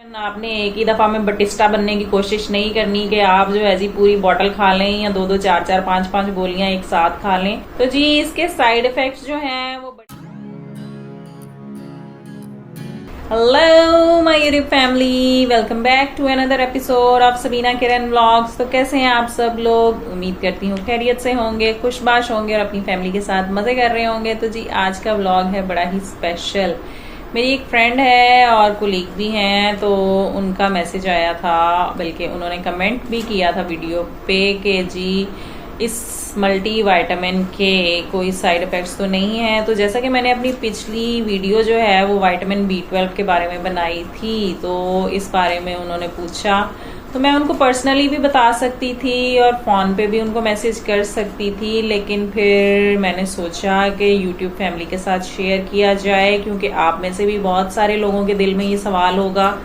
आपने एक ही दफा में बटिस्टा बनने की कोशिश नहीं करनी कि आप जो है जी पूरी बोतल खा लें या 2-2, 4-4, 5-5 गोलियां एक साथ खा लें। तो जी इसके साइड इफेक्ट्स जो हैं वो hello my YouTube family, welcome back to another episode of Sabina Kiran vlogs. तो कैसे हैं आप सब लोग? उम्मीद करती हूँ खैरियत से होंगे, खुशबाश होंगे और अपनी फैमिली के साथ मजे कर रहे होंगे। तो जी आज का व्लॉग है बड़ा ही स्पेशल। मेरी एक फ्रेंड है और कोलीग भी हैं, तो उनका मैसेज आया था, बल्कि उन्होंने कमेंट भी किया था वीडियो पे कि जी इस मल्टी वाइटामिन के कोई साइड इफेक्ट्स तो नहीं है। तो जैसा कि मैंने अपनी पिछली वीडियो जो है वो विटामिन B12 के बारे में बनाई थी, तो इस बारे में उन्होंने पूछा, तो मैं उनको पर्सनली भी बता सकती थी और फ़ोन पे भी उनको मैसेज कर सकती थी, लेकिन फिर मैंने सोचा कि यूट्यूब फैमिली के साथ शेयर किया जाए, क्योंकि आप में से भी बहुत सारे लोगों के दिल में ये सवाल होगा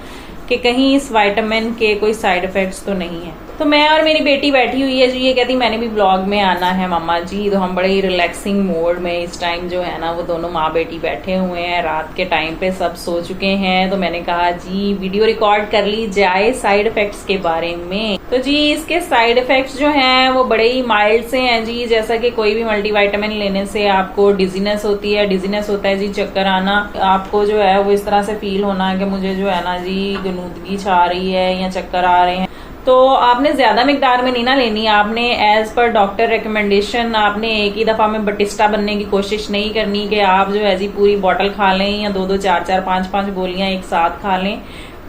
कि कहीं इस विटामिन के कोई साइड इफेक्ट्स तो नहीं है। तो मैं और मेरी बेटी बैठी हुई है जी, ये कहती मैंने भी ब्लॉग में आना है मम्मा जी। तो हम बड़े ही रिलैक्सिंग मोड में इस टाइम जो है ना वो दोनों माँ बेटी बैठे हुए हैं। रात के टाइम पे सब सो चुके हैं, तो मैंने कहा जी वीडियो रिकॉर्ड कर ली जाए साइड इफेक्ट्स के बारे में। तो जी इसके साइड इफेक्ट्स जो हैं वो बड़े ही माइल्ड से हैं जी। जैसा कि कोई भी मल्टीविटामिन लेने से आपको डिजीनेस होती है, डिजीनेस होता है जी चक्कर आना, आपको जो है वो इस तरह से फील होना कि मुझे जो है ना जी गनूदगी छा रही है या चक्कर आ रहे हैं। तो आपने ज्यादा मिकदार में नहीं ना लेनी, आपने एज पर डॉक्टर रिकमेंडेशन आपने एक ही दफा में बटिस्टा बनने की कोशिश नहीं करनी कि आप जो है जी पूरी बोतल खा लें या 2-2, 4-4, 5-5 गोलियां एक साथ खा लें।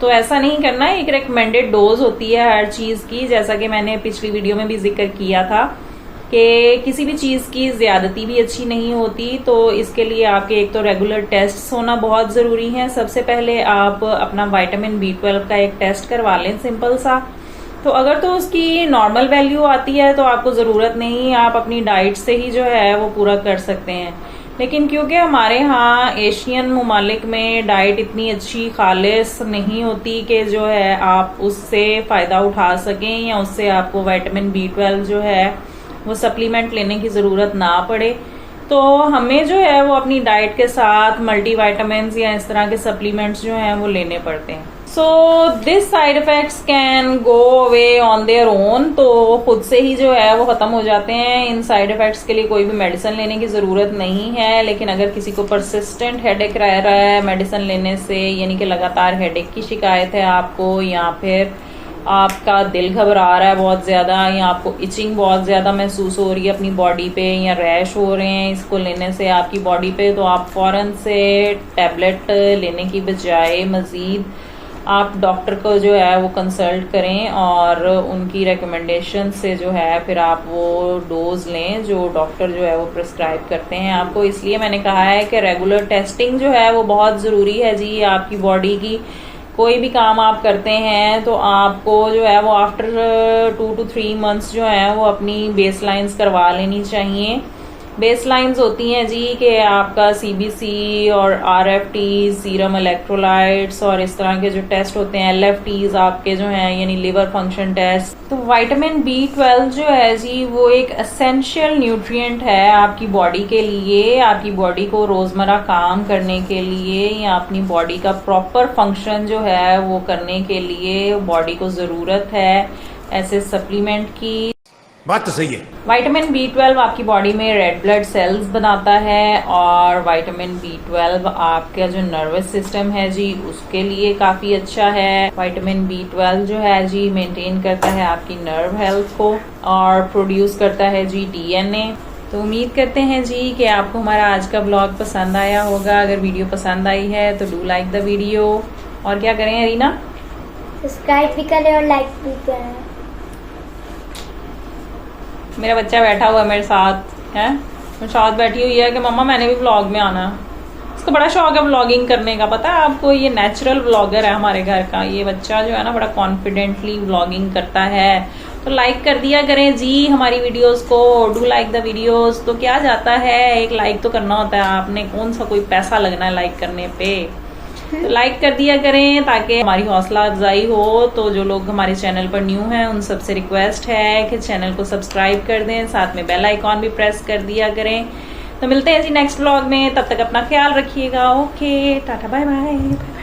तो ऐसा नहीं करना, एक रिकमेंडेड डोज होती है हर चीज की। जैसा कि मैंने पिछली वीडियो में भी जिक्र किया था कि किसी भी चीज की ज्यादती भी अच्छी नहीं होती। तो इसके लिए आपके एक तो रेगुलर टेस्ट होना बहुत जरूरी है। सबसे पहले आप अपना विटामिन B12 का एक टेस्ट करवा लें, सिंपल सा। तो अगर तो उसकी नॉर्मल वैल्यू आती है तो आपको ज़रूरत नहीं, आप अपनी डाइट से ही जो है वो पूरा कर सकते हैं। लेकिन क्योंकि हमारे यहाँ एशियन ममालिक में डाइट इतनी अच्छी खालिस नहीं होती कि जो है आप उससे फ़ायदा उठा सकें या उससे आपको विटामिन B12 जो है वो सप्लीमेंट लेने की ज़रूरत ना पड़े, तो हमें जो है वो अपनी डाइट के साथ मल्टीविटामिन या इस तरह के सप्लीमेंट्स जो हैं वो लेने पड़ते हैं। So this side effects can go away on their own, तो खुद से ही जो है वो खत्म हो जाते हैं। इन साइड इफेक्ट्स के लिए कोई भी मेडिसिन लेने की जरूरत नहीं है। लेकिन अगर किसी को परसिस्टेंट हेडेक रह रहा है मेडिसिन लेने से, यानी कि लगातार हेडेक की शिकायत है आपको, या फिर आपका दिल घबरा रहा है बहुत ज्यादा, या आपको इचिंग बहुत ज्यादा महसूस हो रही है अपनी बॉडी पे, या रैश हो रहे हैं इसको लेने से आपकी बॉडी पे, तो आप फौरन से टैबलेट लेने की बजाय मजीद आप डॉक्टर को जो है वो कंसल्ट करें और उनकी रिकमेंडेशन से जो है फिर आप वो डोज लें जो डॉक्टर जो है वो प्रिस्क्राइब करते हैं आपको। इसलिए मैंने कहा है कि रेगुलर टेस्टिंग जो है वो बहुत ज़रूरी है जी आपकी बॉडी की। कोई भी काम आप करते हैं तो आपको जो है वो आफ्टर 2 to 3 months जो है वो अपनी बेस लाइन्स करवा लेनी चाहिए। बेस लाइन्स होती हैं जी कि आपका CBC और RFT, सीरम इलेक्ट्रोलाइट्स और इस तरह के जो टेस्ट होते हैं, LFTs आपके जो हैं यानी लिवर फंक्शन टेस्ट। तो विटामिन B12 जो है जी वो एक एसेंशियल न्यूट्रिएंट है आपकी बॉडी के लिए, आपकी बॉडी को रोजमर्रा काम करने के लिए या अपनी बॉडी का प्रॉपर फंक्शन जो है वो करने के लिए बॉडी को जरूरत है ऐसे सप्लीमेंट की। बात तो सही है। विटामिन B12 आपकी बॉडी में रेड ब्लड सेल्स बनाता है और विटामिन B12 आपका जो नर्वस सिस्टम है जी उसके लिए काफी अच्छा है। विटामिन B12 जो है जी मेंटेन करता है आपकी नर्व हेल्थ को और प्रोड्यूस करता है जी DNA। तो उम्मीद करते हैं जी कि आपको हमारा आज का ब्लॉग पसंद आया होगा। अगर वीडियो पसंद आई है तो डू लाइक द वीडियो। और क्या करें रीना? सब्सक्राइब भी करें और लाइक भी करें। मेरा बच्चा बैठा हुआ है मेरे साथ है, मेरे साथ बैठी हुई है कि मम्मा मैंने भी व्लॉग में आना है। इसको बड़ा शौक है व्लॉगिंग करने का, पता है आपको? ये नेचुरल व्लॉगर है हमारे घर का ये बच्चा जो है ना, बड़ा कॉन्फिडेंटली व्लॉगिंग करता है। तो लाइक कर दिया करें जी हमारी वीडियोस को, डू लाइक द वीडियोस। तो क्या जाता है, एक लाइक तो करना होता है आपने, कौन सा कोई पैसा लगना है लाइक करने पे। तो लाइक कर दिया करें ताकि हमारी हौसला अफजाई हो। तो जो लोग हमारे चैनल पर न्यू हैं उन सबसे रिक्वेस्ट है कि चैनल को सब्सक्राइब कर दें, साथ में बेल आइकॉन भी प्रेस कर दिया करें। तो मिलते हैं जी नेक्स्ट व्लॉग में, तब तक अपना ख्याल रखिएगा। Okay, tata, bye bye.